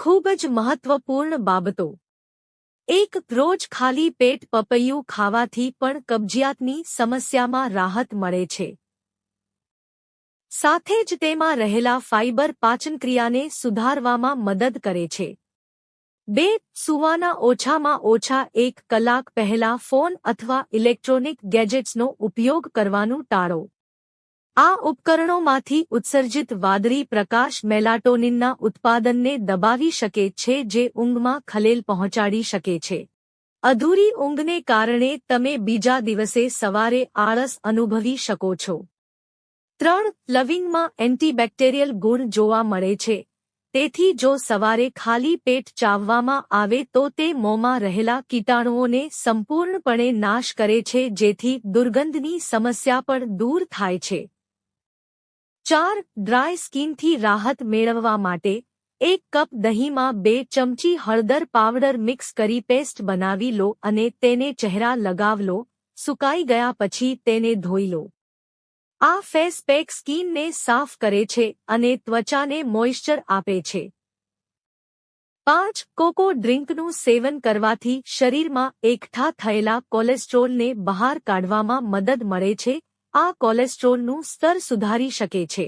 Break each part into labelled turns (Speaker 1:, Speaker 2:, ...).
Speaker 1: ખૂબ જ મહત્વપૂર્ણ બાબતો. 1. રોજ ખાલી પેટ પપૈયું ખાવાથી પણ કબજિયાતની સમસ્યામાં રાહત મળે છે. સાથે જ તેમાં રહેલા ફાઇબર પાચનક્રિયાને સુધારવામાં મદદ કરે છે. 2. સૂવાના ઓછામાં ઓછા 1 કલાક પહેલા ફોન અથવા ઇલેક્ટ્રોનિક ગેજેટ્સનો ઉપયોગ કરવાનું ટાળો. આ ઉપકરણોમાંથી ઉત્સર્જિત વાદળી પ્રકાશ મેલાટોનિનના ઉત્પાદનને દબાવી શકે છે, જે ઊંઘમાં ખલેલ પહોંચાડી શકે છે. અધૂરી ઊંઘને કારણે તમે બીજા દિવસે સવારે આળસ અનુભવી શકો છો. 3. લવિંગમાં એન્ટીબેક્ટેરિયલ ગુણ જોવા મળે છે. તેથી જો સવારે ખાલી પેટ ચાવવામાં આવે તો તે મોંમાં રહેલા કીટાણુઓને સંપૂર્ણપણે નાશ કરે છે, જેથી દુર્ગંધની સમસ્યા પણ દૂર થાય છે. 4. ડ્રાય સ્કિનથી રાહત મેળવવા માટે 1 કપ દહીંમાં 2 ચમચી હળદર પાવડર મિક્સ કરી પેસ્ટ બનાવી લો અને તેને ચહેરા લગાવ લો. સુકાઈ ગયા પછી તેને ધોઈ લો. આ ફેસ પેક સ્કિનને સાફ કરે છે અને ત્વચાને મોઇશ્ચર આપે છે. 5. કોકો ડ્રિંકનું સેવન કરવાથી શરીરમાં એકઠા થયેલા કોલેસ્ટ્રોલને બહાર કાઢવામાં મદદ મળે છે. આ કોલેસ્ટ્રોલનું સ્તર સુધારી શકે છે.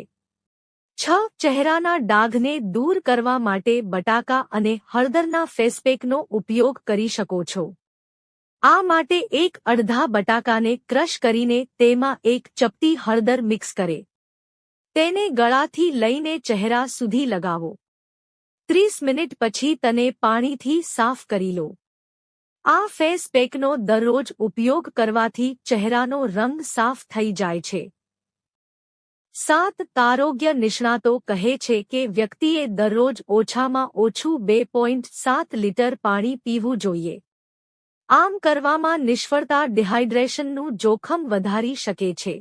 Speaker 1: 6. ચહેરાના ડાઘને દૂર કરવા માટે બટાકા અને હળદરના ફેસપેકનો ઉપયોગ કરી શકો છો. આ માટે 1 અડધા બટાકાને ક્રશ કરીને તેમાં 1 ચપટી હળદર મિક્સ કરે. તેને ગળાથી લઈને ચહેરા સુધી લગાવો. 30 મિનિટ પછી તેને પાણીથી સાફ કરી લો. આ ફેસ પેકનો દરરોજ ઉપયોગ કરવાથી ચહેરાનો રંગ સાફ થઈ જાય છે. 7. આરોગ્ય નિષ્ણાતો કહે છે કે વ્યક્તિએ દરરોજ ઓછામાં ઓછું 2.7 લીટર પાણી પીવું જોઈએ. આમ કરવામાં નિષ્ફળતા ડિહાઇડ્રેશનનું જોખમ વધારી શકે છે.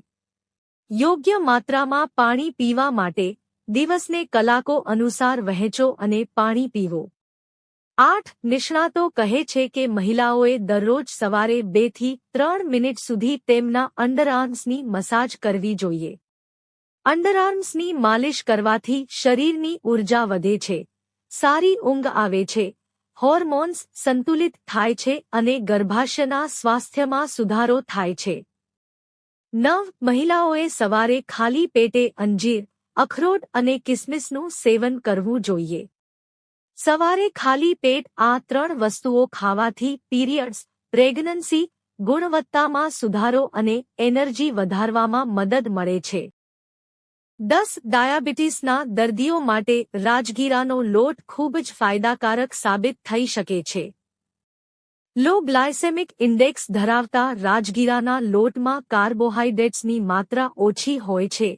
Speaker 1: યોગ્ય માત્રામાં પાણી પીવા માટે દિવસને કલાકો અનુસાર વહેંચો અને પાણી પીવો. 8. નિષ્ણાતો કહે છે કે મહિલાઓએ દરરોજ સવારે 2 થી 3 મિનિટ સુધી તેમના અંડરઆર્મ્સની મસાજ કરવી જોઈએ. અંડરઆર્મ્સની માલિશ કરવાથી શરીરની ઊર્જા વધે છે, સારી ઊંઘ આવે છે, હોર્મોન્સ સંતુલિત થાય છે અને ગર્ભાશયના સ્વાસ્થ્યમાં સુધારો થાય છે. 9. મહિલાઓએ સવારે ખાલી પેટે અંજીર, અખરોટ અને કિસમિસનું સેવન કરવું જોઈએ. સવારે ખાલી પેટ આ 3 વસ્તુઓ ખાવાથી પીરિયડ્સ, પ્રેગ્નન્સી, ગુણવત્તામાં સુધારો અને એનર્જી વધારવામાં મદદ મળે છે. 10. ડાયાબિટીસના દર્દીઓ માટે રાજગીરાનો લોટ ખૂબ જ ફાયદાકારક સાબિત થઈ શકે છે. લો ગ્લાયસેમિક ઇન્ડેક્સ ધરાવતા રાજગીરાના લોટમાં કાર્બોહાઈડ્રેટ્સની માત્રા ઓછી હોય છે.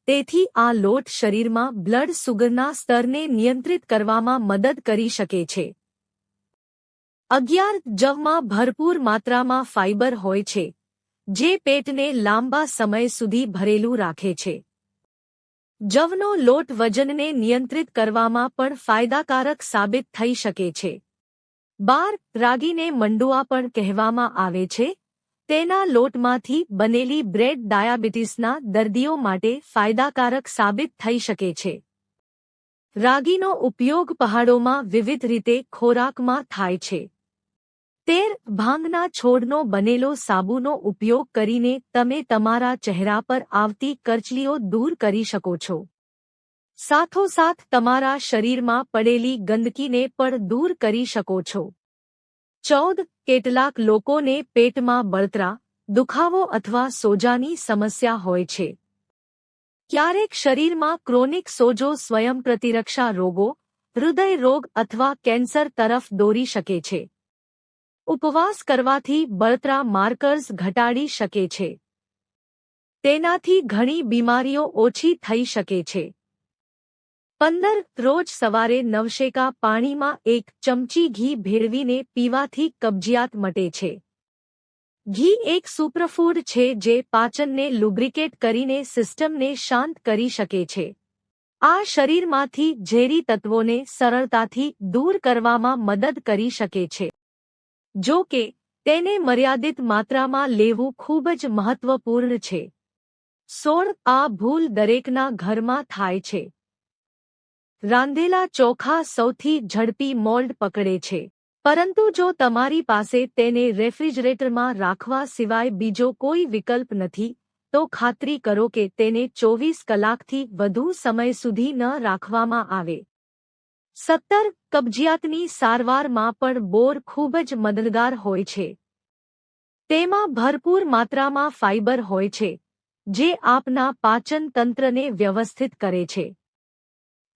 Speaker 1: તેથી આ લોટ શરીરમાં બ્લડ સુગરના સ્તરને નિયંત્રિત કરવામાં મદદ કરી શકે છે. 11. જવમાં ભરપૂર માત્રામાં ફાઇબર હોય છે, જે પેટને લાંબા સમય સુધી ભરેલું રાખે છે. જવનો લોટ વજનને નિયંત્રિત કરવામાં પણ ફાયદાકારક સાબિત થઈ શકે છે. 12. રાગીને મંડુઆ પણ કહેવામાં આવે છે. તેના લોટમાંથી બનેલી બ્રેડ ડાયાબિટીસના દર્દીઓ માટે ફાયદાકારક સાબિત થઈ શકે છે. રાગીનો ઉપયોગ પહાડોમાં વિવિધ રીતે ખોરાકમાં થાય છે. 13. ભાંગના છોડનો બનેલો સાબુનો ઉપયોગ કરીને તમે તમારા ચહેરા પર આવતી કરચલીઓ દૂર કરી શકો છો. સાથોસાથ તમારા શરીરમાં પડેલી ગંદકીને પણ દૂર કરી શકો છો. 14. કેટલાક લોકોને પેટમાં બળતરા, દુખાવો અથવા સોજાની સમસ્યા હોય છે. ક્યારેક શરીરમાં ક્રોનિક સોજો સ્વયંપ્રતિરક્ષા રોગો, હૃદય રોગ અથવા કેન્સર તરફ દોરી શકે છે. ઉપવાસ કરવાથી બળતરા માર્કર્સ ઘટાડી શકે છે. તેનાથી ઘણી બીમારીઓ ઓછી થઈ શકે છે. 15. રોજ સવારે નવશેકા પાણીમાં 1 ચમચી ઘી ભેળવીને પીવાથી કબજિયાત મટે છે. ઘી એક સુપરફૂડ છે જે પાચનને લુબ્રિકેટ કરીને સિસ્ટમને શાંત કરી શકે છે. આ શરીરમાંથી ઝેરી તત્વોને સરળતાથી દૂર કરવામાં મદદ કરી શકે છે. જો કે, તેને મર્યાદિત માત્રામાં લેવું ખૂબ જ મહત્વપૂર્ણ છે. 16. આ ભૂલ દરેકના ઘરમાં થાય છે. રાંધેલા ચોખા સૌથી ઝડપી મોલ્ડ પકડે છે. પરંતુ જો તમારી પાસે તેને રેફ્રિજરેટરમાં રાખવા સિવાય બીજો કોઈ વિકલ્પ નથી, તો ખાતરી કરો કે તેને 24 કલાકથી વધુ સમય સુધી ન રાખવામાં આવે. 17. કબજિયાતની સારવારમાં પણ બોર ખૂબ જ મદદગાર હોય છે. તેમાં ભરપૂર માત્રામાં ફાઇબર હોય છે, જે આપના પાચન તંત્રને વ્યવસ્થિત કરે છે.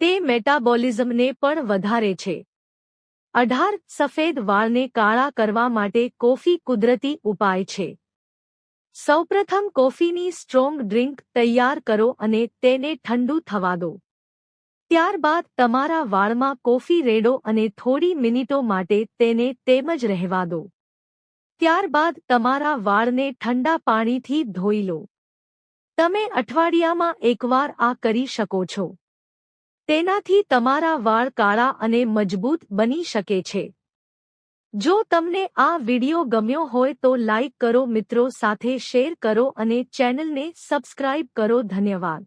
Speaker 1: તે મેટાબોલિઝમને પણ વધારે છે. 18. સફેદ વાળને કાળા કરવા માટે કોફી કુદરતી ઉપાય છે. સૌપ્રથમ કોફીની સ્ટ્રોંગ ડ્રિંક તૈયાર કરો અને તેને ઠંડુ થવા દો. ત્યારબાદ તમારા વાળમાં કોફી રેડો અને થોડી મિનિટો માટે તેને તેમ જ રહેવા દો. ત્યારબાદ તમારા વાળને ઠંડા પાણીથી ધોઈ લો. તમે અઠવાડિયામાં એકવાર આ કરી શકો છો. તેનાથી તમારા વાળ કાળા અને મજબૂત બની શકે છે. જો તમને આ વિડિયો ગમ્યો હોય તો લાઇક કરો, મિત્રો સાથે શેર કરો અને ચેનલને સબસ્ક્રાઇબ કરો. ધન્યવાદ.